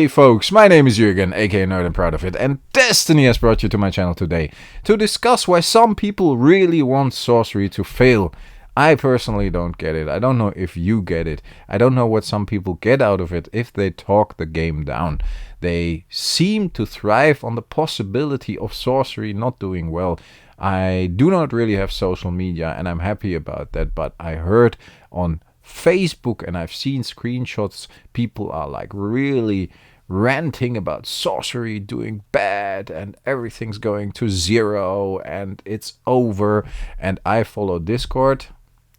Hey folks, my name is Jürgen, aka Nerd and Proud of It, and Destiny has brought you to my channel today to discuss why some people really want sorcery to fail. I personally don't get it. I don't know if you get it. I don't know what some people get out of it if they talk the game down. They seem to thrive on the possibility of sorcery not doing well. I do not really have social media and I'm happy about that, but I heard on Facebook and I've seen screenshots, people are like really ranting about sorcery doing bad and everything's going to zero and it's over. And I follow Discord.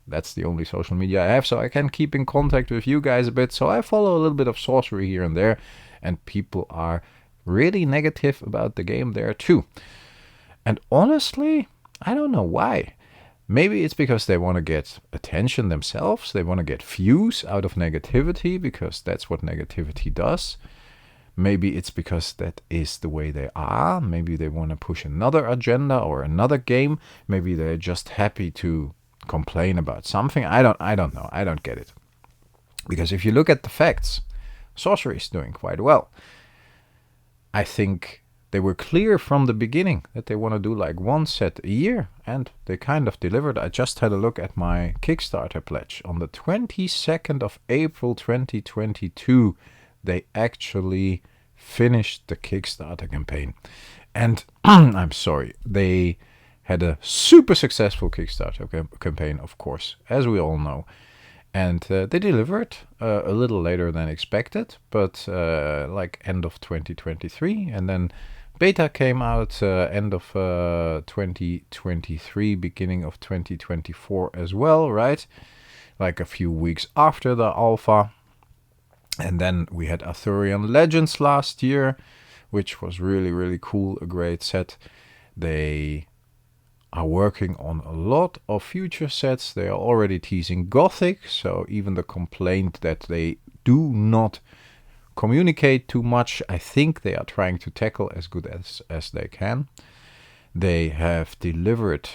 That's the only social media I have, so I can keep in contact with you guys a bit. So I follow a little bit of sorcery here and there, and people are really negative about the game there too. And honestly, I don't know why. Maybe it's because they want to get attention themselves. They want to get views out of negativity because that's what negativity does. Maybe it's because that is the way they are. Maybe they want to push another agenda or another game. Maybe they're just happy to complain about something. I don't know. I don't get it. Because if you look at the facts, sorcery is doing quite well. I think they were clear from the beginning that they want to do like one set a year, and they kind of delivered. I just had a look at my Kickstarter pledge. On the 22nd of April 2022, they actually finished the Kickstarter campaign. And I'm sorry, they had a super successful Kickstarter campaign, of course, as we all know. And they delivered a little later than expected, but like end of 2023, and then beta came out end of 2023, beginning of 2024 as well, right? Like a few weeks after the alpha. And then we had Arthurian Legends last year, which was really, really cool, a great set. They are working on a lot of future sets. They are already teasing Gothic, so even the complaint that they do not communicate too much, I think they are trying to tackle as good as they can. They have delivered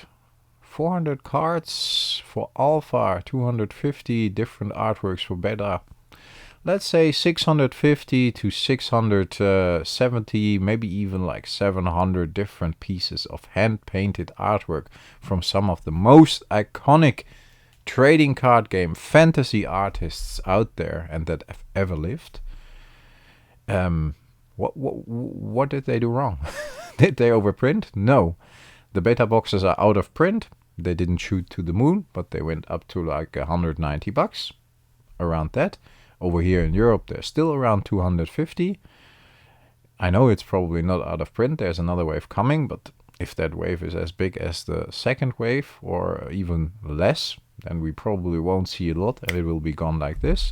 400 cards for alpha, 250 different artworks for beta. Let's say 650 to 670, maybe even like 700 different pieces of hand-painted artwork from some of the most iconic trading card game fantasy artists out there and that have ever lived. What did they do wrong? Did they overprint? No. The beta boxes are out of print. They didn't shoot to the moon, but they went up to like $190, around that. Over here in Europe, they're still around 250. I know it's probably not out of print. There's another wave coming, but if that wave is as big as the second wave or even less, then we probably won't see a lot and it will be gone like this.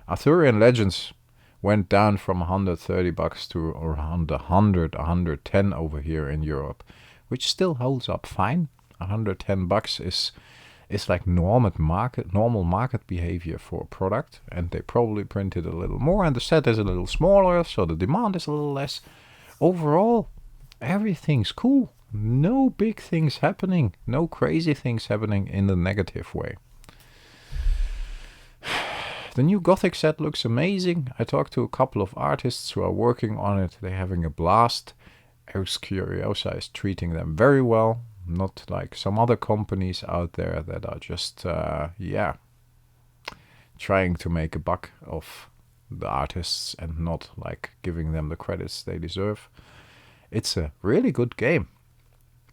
Arthurian Legends went down from $130 to around 110 over here in Europe, which still holds up fine. $110 is like normal market behavior for a product, and they probably printed a little more, and the set is a little smaller, so the demand is a little less. Overall, everything's cool. No big things happening, no crazy things happening in the negative way. The new Gothic set looks amazing. I talked to a couple of artists who are working on it. They're having a blast. Ex Curiosa is treating them very well. Not like some other companies out there that are just, trying to make a buck of the artists and not like giving them the credits they deserve. It's a really good game.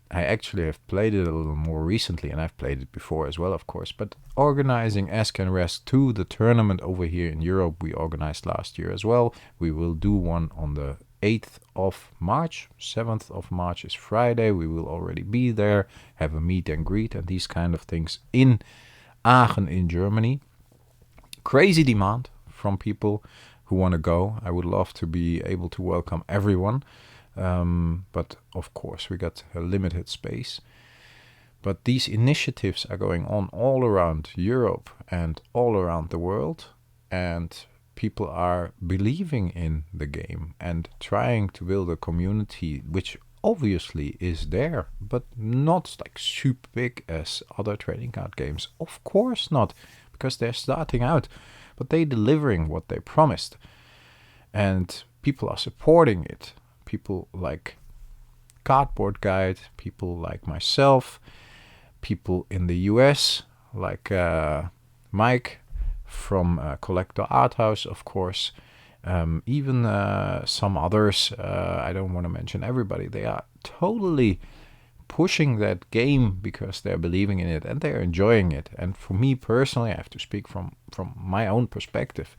I actually have played it a little more recently, and I've played it before as well, of course. But organizing Ask and Rest 2, the tournament over here in Europe, we organized last year as well. We will do one on the 8th of March. 7th of March is Friday. We will already be there, have a meet and greet and these kind of things in Aachen in Germany. Crazy demand from people who want to go. I would love to be able to welcome everyone. But of course we got a limited space. But these initiatives are going on all around Europe and all around the world, and people are believing in the game and trying to build a community which obviously is there, but not like super big as other trading card games. Of course not, because they're starting out, but they're delivering what they promised. And people are supporting it. People like Cardboard Guide, people like myself, people in the US like Mike from Collector Art House, of course. Even some others, I don't want to mention everybody. They are totally pushing that game because they're believing in it and they're enjoying it. And for me personally, I have to speak from my own perspective.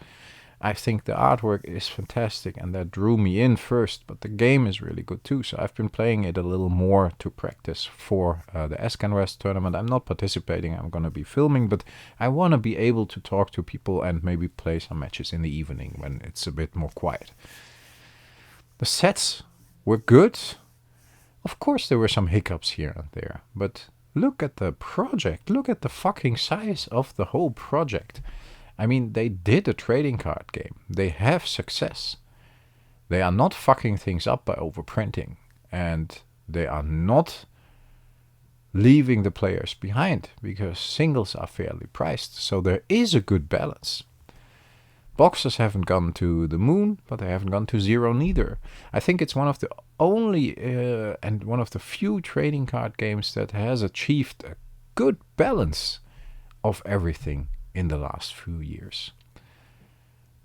I think the artwork is fantastic and that drew me in first, but the game is really good too. So I've been playing it a little more to practice for the Escan West tournament. I'm not participating, I'm going to be filming, but I want to be able to talk to people and maybe play some matches in the evening when it's a bit more quiet. The sets were good. Of course there were some hiccups here and there, but look at the project. Look at the fucking size of the whole project. I mean, they did a trading card game. They have success. They are not fucking things up by overprinting. And they are not leaving the players behind because singles are fairly priced. So there is a good balance. Boxes haven't gone to the moon, but they haven't gone to zero neither. I think it's one of the only and one of the few trading card games that has achieved a good balance of everything in the last few years.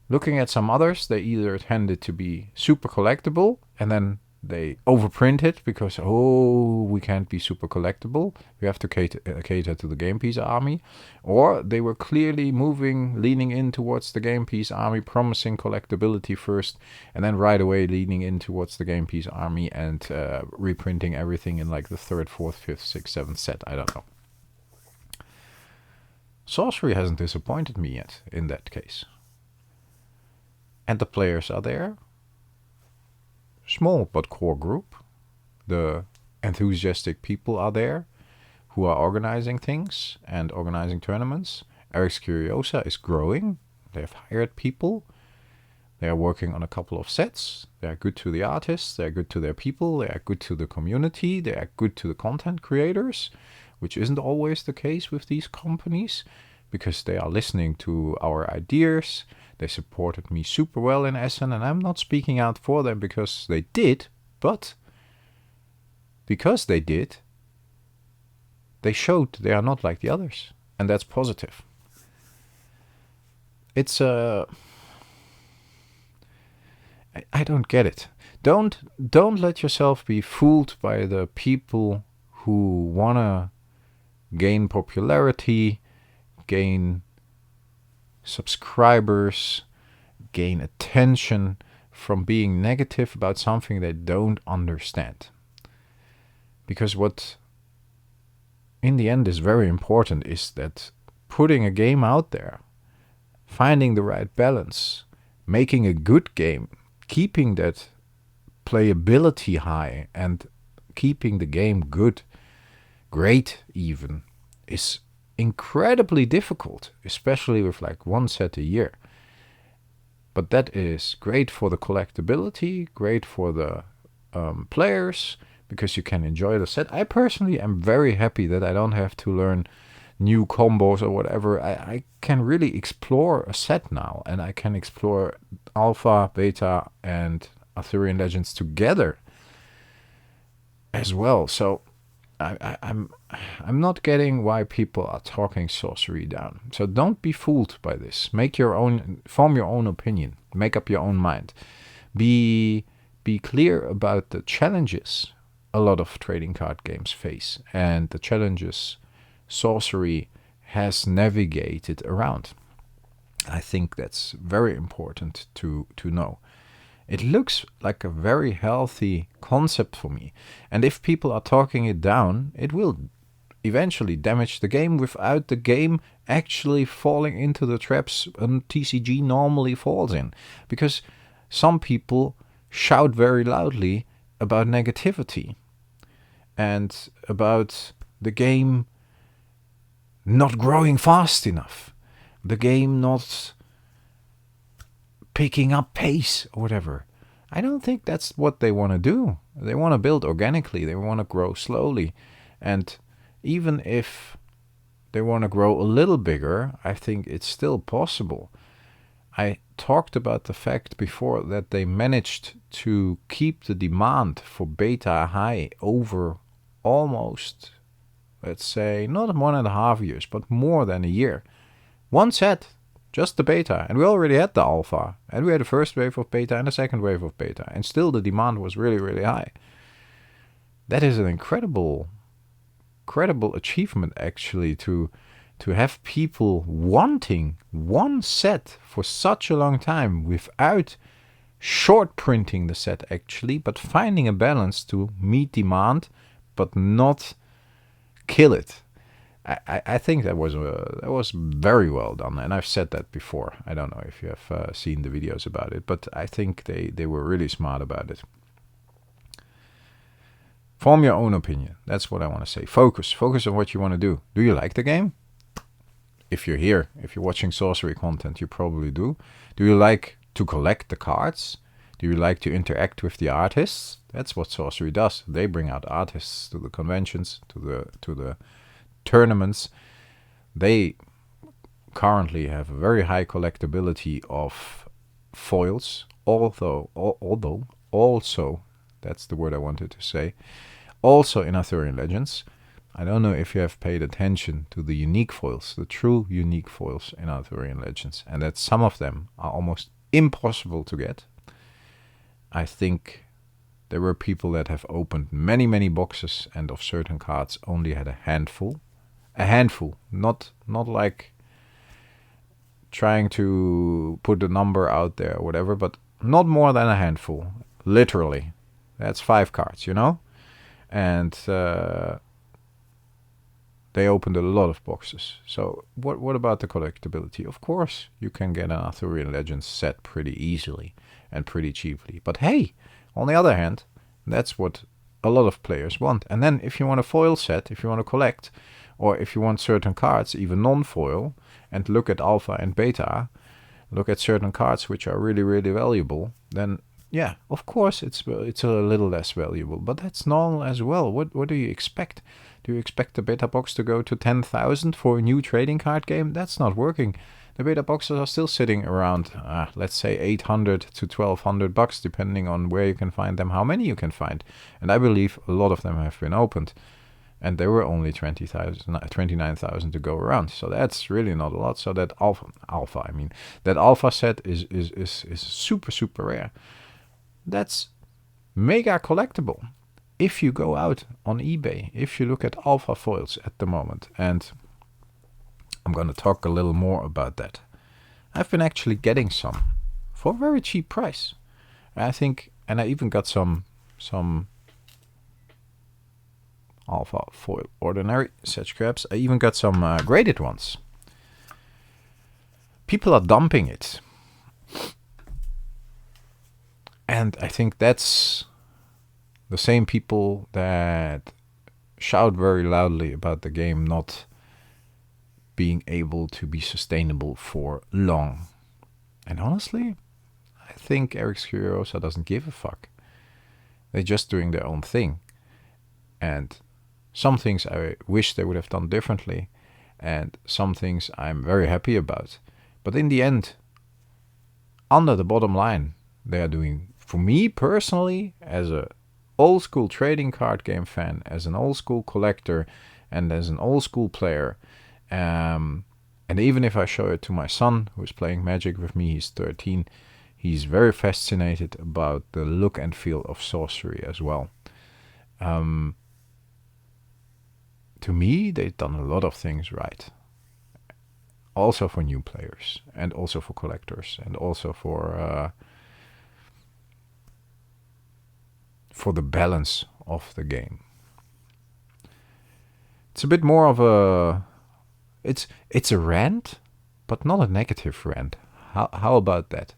Looking at some others, they either tended to be super collectible and then they overprint it because, we can't be super collectible. We have to cater to the game piece army. Or they were clearly leaning in towards the game piece army, promising collectability first, and then right away leaning in towards the game piece army and reprinting everything in like the 3rd, 4th, 5th, 6th, 7th set. I don't know. Sorcery hasn't disappointed me yet in that case. And the players are there. Small but core group. The enthusiastic people are there who are organizing things and organizing tournaments. Eric's Curiosa is growing. They have hired people. They are working on a couple of sets. They are good to the artists. They are good to their people. They are good to the community. They are good to the content creators, which isn't always the case with these companies because they are listening to our ideas. They supported me super well in Essen, and I'm not speaking out for them because they did, but because they did, they showed they are not like the others, and that's positive. It's I don't get it. Don't let yourself be fooled by the people who wanna gain popularity, gain subscribers, gain attention from being negative about something they don't understand. Because what in the end is very important is that putting a game out there, finding the right balance, making a good game, keeping that playability high and keeping the game good, great even, is incredibly difficult, especially with like one set a year. But that is great for the collectability, great for the players, because you can enjoy the set. I personally am very happy that I don't have to learn new combos or whatever. I can really explore a set now, and I can explore Alpha, Beta, and Arthurian Legends together as well. So I'm not getting why people are talking sorcery down. So don't be fooled by this. Form your own opinion. Make up your own mind. Be clear about the challenges a lot of trading card games face and the challenges sorcery has navigated around. I think that's very important to know. It looks like a very healthy concept for me. And if people are talking it down, it will eventually damage the game without the game actually falling into the traps a TCG normally falls in. Because some people shout very loudly about negativity and about the game not growing fast enough, the game not picking up pace or whatever. I don't think that's what they want to do. They want to build organically. They want to grow slowly. And even if they want to grow a little bigger, I think it's still possible. I talked about the fact before that they managed to keep the demand for beta high over almost, let's say, not 1.5 years, but more than a year. One set, just the beta, and we already had the alpha, and we had the first wave of beta and the second wave of beta, and still the demand was really, really high. That is an incredible achievement, actually, to have people wanting one set for such a long time without short printing the set, actually, but finding a balance to meet demand but not kill it. I think that was very well done, and I've said that before. I don't know if you have seen the videos about it, but I think they were really smart about it. Form your own opinion. That's what I want to say. Focus on what you want to do. Do you like the game? If you're here, if you're watching sorcery content, you probably do. Do you like to collect the cards? Do you like to interact with the artists? That's what sorcery does. They bring out artists to the conventions, to the tournaments. They currently have a very high collectability of foils, although also, that's the word I wanted to say, also in Arthurian Legends. I don't know if you have paid attention to the unique foils, the true unique foils in Arthurian Legends, and that some of them are almost impossible to get. I think there were people that have opened many, many boxes and of certain cards only had a handful. A handful, not like trying to put a number out there or whatever, but not more than a handful. Literally. That's 5 cards, you know? And they opened a lot of boxes. So what about the collectability? Of course, you can get an Arthurian Legends set pretty easily and pretty cheaply. But hey, on the other hand, that's what a lot of players want. And then if you want a foil set, if you want to collect, or if you want certain cards, even non-foil, and look at alpha and beta, look at certain cards which are really, really valuable, then yeah, of course it's a little less valuable, but that's normal as well. What do you expect? Do you expect the beta box to go to 10,000 for a new trading card game? That's not working. The beta boxes are still sitting around, let's say 800 to 1,200 bucks, depending on where you can find them, how many you can find. And I believe a lot of them have been opened. And there were only 29,000 to go around. So that's really not a lot. So that that alpha set is super, super rare. That's mega collectible. If you go out on eBay, if you look at alpha foils at the moment, and I'm going to talk a little more about that. I've been actually getting some for a very cheap price. I think, and I even got some alpha foil ordinary set scraps. I even got some graded ones. People are dumping it. And I think that's the same people that shout very loudly about the game not being able to be sustainable for long. And honestly, I think Eric Curiosa doesn't give a fuck. They're just doing their own thing. And some things I wish they would have done differently. And some things I'm very happy about. But in the end, under the bottom line, they are doing, for me personally, as a old school trading card game fan, as an old school collector, and as an old school player, and even if I show it to my son, who's playing Magic with me, he's 13, he's very fascinated about the look and feel of sorcery as well. To me, they've done a lot of things right. Also for new players, and also for collectors, and also for the balance of the game. It's a bit more of a... It's a rant, but not a negative rant. How about that?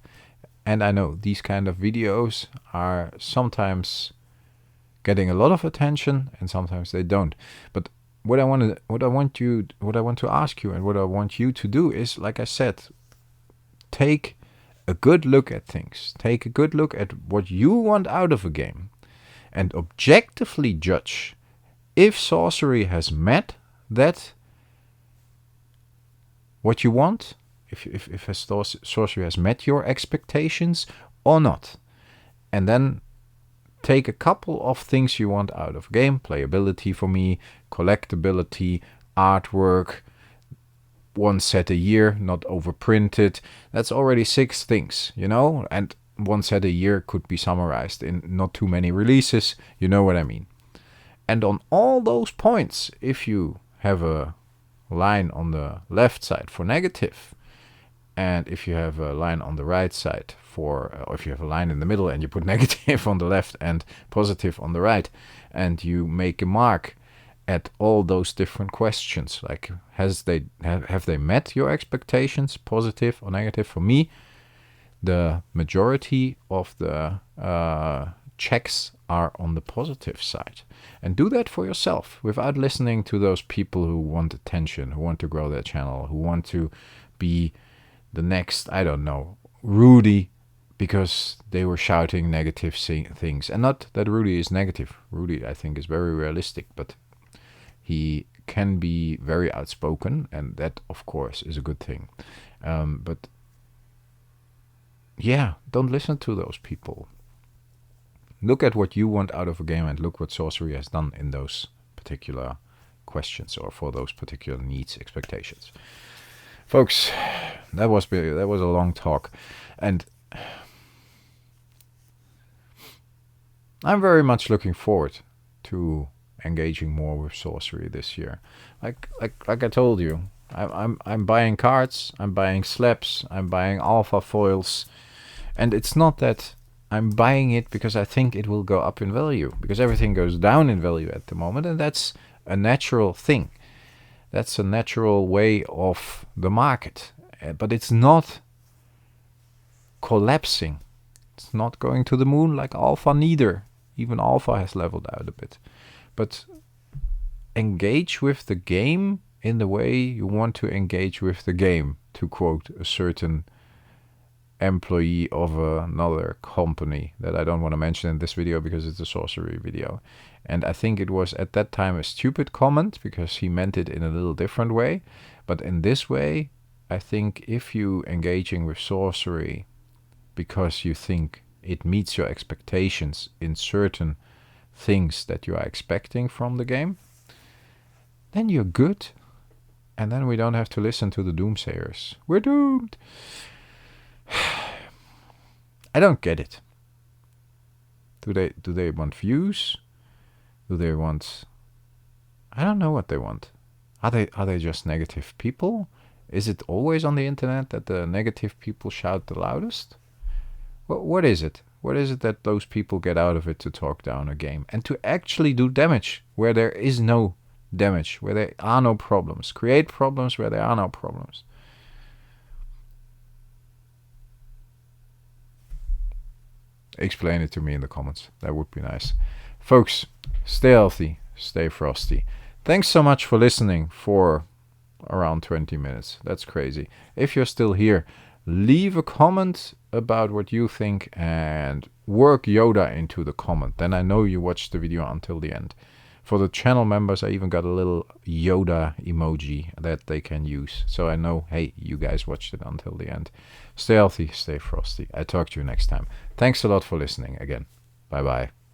And I know these kind of videos are sometimes getting a lot of attention, and sometimes they don't. But what I want to ask you, and what I want you to do is, like I said, take a good look at things. Take a good look at what you want out of a game, and objectively judge if sorcery has met that what you want, if a sorcery has met your expectations or not. And then take a couple of things you want out of game. Playability for me, collectability, artwork, one set a year, not overprinted. That's already 6 things, you know? And one set a year could be summarized in not too many releases. You know what I mean? And on all those points, if you have a line on the left side for negative, and if you have a line on the right side for, or if you have a line in the middle and you put negative on the left and positive on the right, and you make a mark at all those different questions, like have they met your expectations, positive or negative? For me, the majority of the checks are on the positive side. And do that for yourself without listening to those people who want attention, who want to grow their channel, who want to be the next, I don't know, Rudy, because they were shouting negative things. And not that Rudy is negative. Rudy, I think, is very realistic, but he can be very outspoken, and that, of course, is a good thing. But yeah, don't listen to those people. Look at what you want out of a game and look what Sorcery has done in those particular questions or for those particular needs, expectations. Folks, that was a long talk, and I'm very much looking forward to engaging more with Sorcery this year. Like I told you, I'm buying cards, I'm buying slabs, I'm buying alpha foils, and it's not that I'm buying it because I think it will go up in value, because everything goes down in value at the moment, and that's a natural thing. That's a natural way of the market, but it's not collapsing. It's not going to the moon like alpha neither. Even alpha has leveled out a bit. But engage with the game in the way you want to engage with the game, to quote a certain employee of another company that I don't want to mention in this video because it's a sorcery video. And I think it was at that time a stupid comment because he meant it in a little different way. But in this way, I think if you engaging with sorcery because you think it meets your expectations in certain things that you are expecting from the game, then you're good. And then we don't have to listen to the doomsayers. We're doomed. I don't get it. Do they want views? Do they want... I don't know what they want. Are they just negative people? Is it always on the internet that the negative people shout the loudest? What is it? What is it that those people get out of it to talk down a game? And to actually do damage where there is no damage, where there are no problems. Create problems where there are no problems. Explain it to me in the comments. That would be nice. Folks, stay healthy, stay frosty. Thanks so much for listening for around 20 minutes. That's crazy. If you're still here, leave a comment about what you think and work Yoda into the comment. Then I know you watched the video until the end. For the channel members, I even got a little Yoda emoji that they can use. So I know, hey, you guys watched it until the end. Stay healthy, stay frosty. I talk to you next time. Thanks a lot for listening again. Bye-bye.